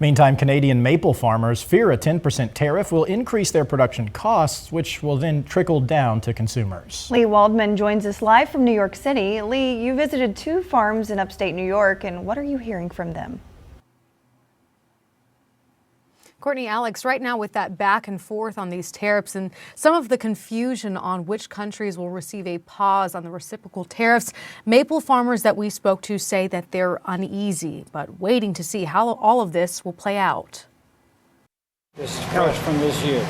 Meantime, Canadian maple farmers fear a 10% tariff will increase their production costs, which will then trickle down to consumers. Lee Waldman joins us live from New York City. Lee, you visited 2 farms in upstate New York, and what are you hearing from them? Courtney, Alex, right now with that back and forth on these tariffs and some of the confusion on which countries will receive a pause on the reciprocal tariffs, maple farmers that we spoke to say that they're uneasy, but waiting to see how all of this will play out. This is fresh from this year.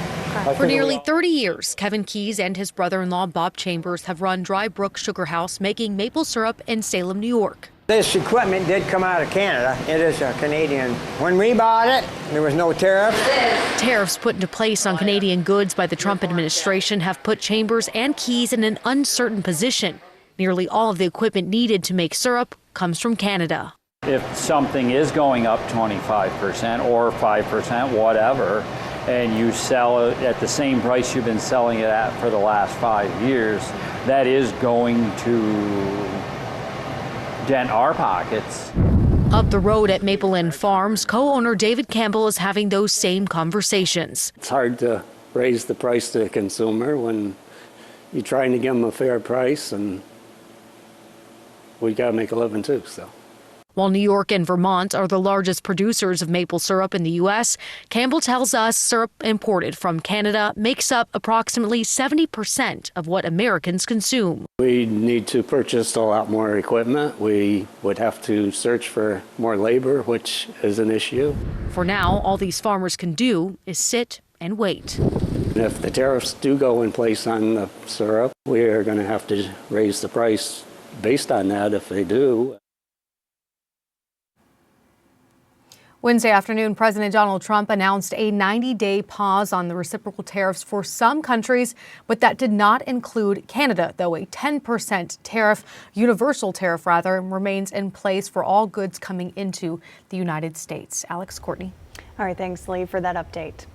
For nearly 30 years, Kevin Keys and his brother-in-law Bob Chambers have run Dry Brook Sugar House making maple syrup in Salem, New York. This equipment did come out of Canada. It is a Canadian. When we bought it, there was no tariff. Tariffs put into place on Canadian goods by the Trump administration have put Chambers and Keys in an uncertain position. Nearly all of the equipment needed to make syrup comes from Canada. If something is going up 25% or 5%, whatever, and you sell it at the same price you've been selling it at for the last 5 years, that is going to dent our pockets. Up the road at Maple Inn Farms, co-owner David Campbell is having those same conversations. It's hard to raise the price to the consumer when you're trying to give them a fair price, and we got to make a living too. So. While New York and Vermont are the largest producers of maple syrup in the U.S., Campbell tells us syrup imported from Canada makes up approximately 70% of what Americans consume. We need to purchase a lot more equipment. We would have to search for more labor, which is an issue. For now, all these farmers can do is sit and wait. If the tariffs do go in place on the syrup, we are going to have to raise the price based on that if they do. Wednesday afternoon, President Donald Trump announced a 90-day pause on the reciprocal tariffs for some countries, but that did not include Canada, though a 10% tariff, universal tariff rather, remains in place for all goods coming into the United States. Alex, Courtney. All right, thanks, Lee, for that update.